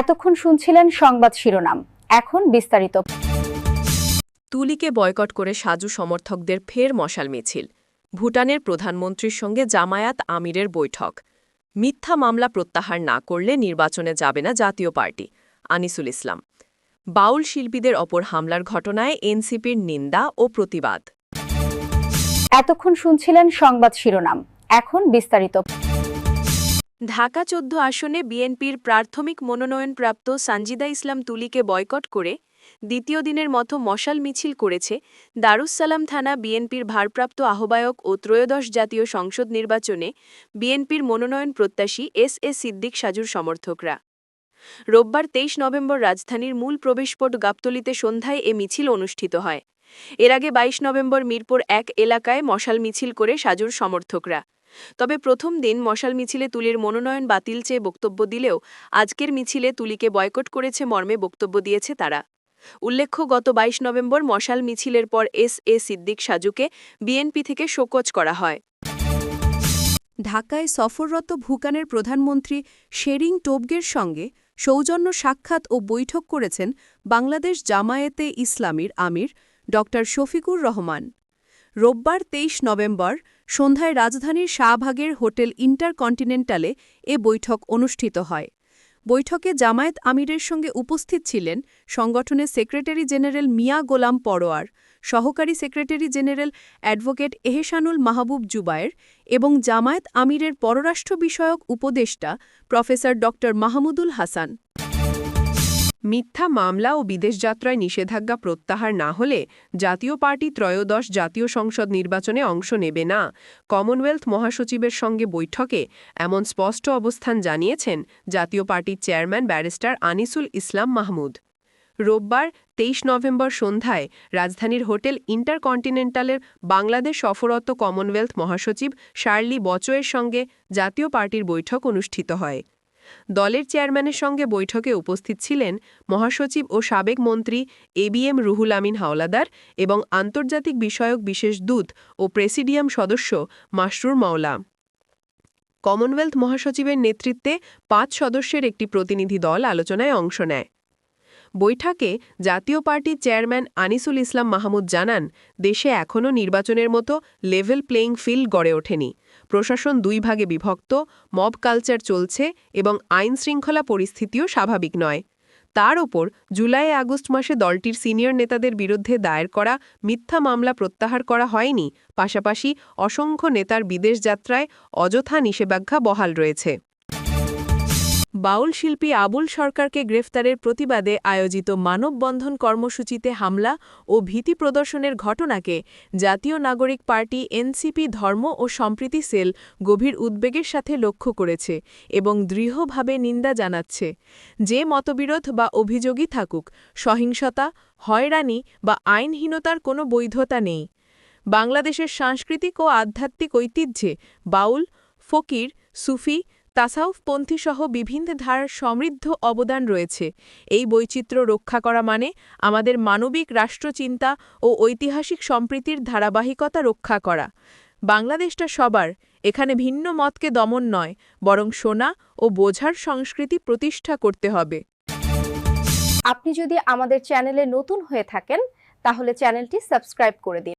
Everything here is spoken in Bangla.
এতক্ষণ শুনছিলেন সংবাদ শিরোনাম, এখন বিস্তারিত। তুলিকে বয়কট করে সাজু সমর্থকদের ফের মশাল মিছিল। ভুটানের প্রধানমন্ত্রীর সঙ্গে জামায়াত আমিরের বৈঠক। মিথ্যা মামলা প্রত্যাহার না করলে নির্বাচনে যাবে না জাতীয় পার্টি, আনিসুল ইসলাম। বাউল শিল্পীদের ওপর হামলার ঘটনায় এনসিপির নিন্দা ও প্রতিবাদ। এতক্ষণ শুনছিলেন সংবাদ শিরোনাম, এখন বিস্তারিত। ঢাকা ১৪ আসনে বিএনপির প্রাথমিক মনোনয়নপ্রাপ্ত সানজিদা ইসলাম তুলিকে বয়কট করে দ্বিতীয় দিনের মতো মশাল মিছিল করেছে দারুস-সালাম থানা বিএনপির ভারপ্রাপ্ত আহ্বায়ক ও ত্রয়োদশ জাতীয় সংসদ নির্বাচনে বিএনপির মনোনয়ন প্রত্যাশী এস এ সিদ্দিক সাজুর সমর্থকরা। রোববার ২৩ নভেম্বর রাজধানীর মূল প্রবেশপথ গাবতলীতে সন্ধ্যায় এ মিছিল অনুষ্ঠিত হয়। এর আগে ২২ নভেম্বর মিরপুর ১ এলাকায় মশাল মিছিল করে সাজুর সমর্থকরা। তবে প্রথম দিন মশাল মিছিলে তুলির মনোনয়ন বাতিল চেয়ে বক্তব্য দিলেও আজকের মিছিলে তুলিকে বয়কট করেছে মর্মে বক্তব্য দিয়েছে তারা। উল্লেখ্য, গত ২২ নভেম্বর মশাল মিছিলের পর এস এ সিদ্দিক সাজুকে বিএনপি থেকে শোকজ করা হয়। ঢাকায় সফররত ভুটানের প্রধানমন্ত্রী শেরিং টোবগের সঙ্গে সৌজন্য সাক্ষাৎ ও বৈঠক করেছেন বাংলাদেশ জামায়াতে ইসলামীর আমির ড শফিকুর রহমান। রোববার ২৩ নভেম্বর সন্ধ্যায় রাজধানীর শাহবাগের হোটেল ইন্টারকন্টিনেন্টালে এ বৈঠক অনুষ্ঠিত হয়। বৈঠকে জামায়াত আমিরের সঙ্গে উপস্থিত ছিলেন সংগঠনের সেক্রেটারি জেনারেল মিয়া গোলাম পরোয়ার, সহকারী সেক্রেটারি জেনারেল অ্যাডভোকেট এহসানুল মাহবুব জুবায়ের এবং জামায়াত আমিরের পররাষ্ট্র বিষয়ক উপদেষ্টা প্রফেসর ড মাহমুদুল হাসান। মিথ্যা মামলা ও বিদেশযাত্রায় নিষেধাজ্ঞা প্রত্যাহার না হলে জাতীয় পার্টি ত্রয়োদশ জাতীয় সংসদ নির্বাচনে অংশ নেবে না, কমনওয়েলথ মহাসচিবের সঙ্গে বৈঠকে এমন স্পষ্ট অবস্থান জানিয়েছেন জাতীয় পার্টির চেয়ারম্যান ব্যারিস্টার আনিসুল ইসলাম মাহমুদ। রোববার ২৩ নভেম্বর সন্ধ্যায় রাজধানীর হোটেল ইন্টারকন্টিনেন্টালের বাংলাদেশ সফররত কমনওয়েলথ মহাসচিব শার্লি বচোয়ের সঙ্গে জাতীয় পার্টির বৈঠক অনুষ্ঠিত হয়। দলের চেয়ারম্যানের সঙ্গে বৈঠকে উপস্থিত ছিলেন মহাসচিব ও সাবেক মন্ত্রী এবিএম রুহুল আমিন হাওলাদার এবং আন্তর্জাতিক বিষয়ক বিশেষ দূত ও প্রেসিডিয়াম সদস্য মাসরুর মাওলা। কমনওয়েলথ মহাসচিবের নেতৃত্বে ৫ সদস্যের একটি প্রতিনিধি দল আলোচনায় অংশ নেয়। বৈঠকে জাতীয় পার্টির চেয়ারম্যান আনিসুল ইসলাম মাহমুদ জানান, দেশে এখনও নির্বাচনের মতো লেভেল প্লেইং ফিল্ড গড়ে ওঠেনি। প্রশাসন ২ ভাগে বিভক্ত, মব কালচার চলছে এবং আইনশৃঙ্খলা পরিস্থিতিও স্বাভাবিক নয়। তার ওপর জুলাই আগস্ট মাসে দলটির সিনিয়র নেতাদের বিরুদ্ধে দায়ের করা মিথ্যা মামলা প্রত্যাহার করা হয়নি, পাশাপাশি অসংখ্য নেতার বিদেশ যাত্রায় অযথা নিষেধাজ্ঞা বহাল রয়েছে। বাউল শিল্পী আবুল সরকারকে গ্রেফতারের প্রতিবাদে আয়োজিত মানববন্ধন কর্মসূচিতে হামলা ও ভীতি প্রদর্শনের ঘটনাকে জাতীয় নাগরিক পার্টি এনসিপি ধর্ম ও সম্প্রীতি সেল গভীর উদ্বেগের সাথে লক্ষ্য করেছে এবং দৃঢ়ভাবে নিন্দা জানাচ্ছে। যে মতবিরোধ বা অভিযোগই থাকুক, সহিংসতা, হয়রানি বা আইনহীনতার কোনো বৈধতা নেই। বাংলাদেশের সাংস্কৃতিক ও আধ্যাত্মিক ঐতিহ্যে বাউল, ফকির, সুফি, তাসাউফপন্থীসহ বিভিন্ন ধারার সমৃদ্ধ অবদান রয়েছে। এই বৈচিত্র্য রক্ষা করা মানে আমাদের মানবিক রাষ্ট্রচিন্তা ও ঐতিহাসিক সম্প্রীতির ধারাবাহিকতা রক্ষা করা। বাংলাদেশটা সবার, এখানে ভিন্ন মতকে দমন নয়, বরং শোনা ও বোঝার সংস্কৃতি প্রতিষ্ঠা করতে হবে। আপনি যদি আমাদের চ্যানেলে নতুন হয়ে থাকেন, তাহলে চ্যানেলটি সাবস্ক্রাইব করে দিন।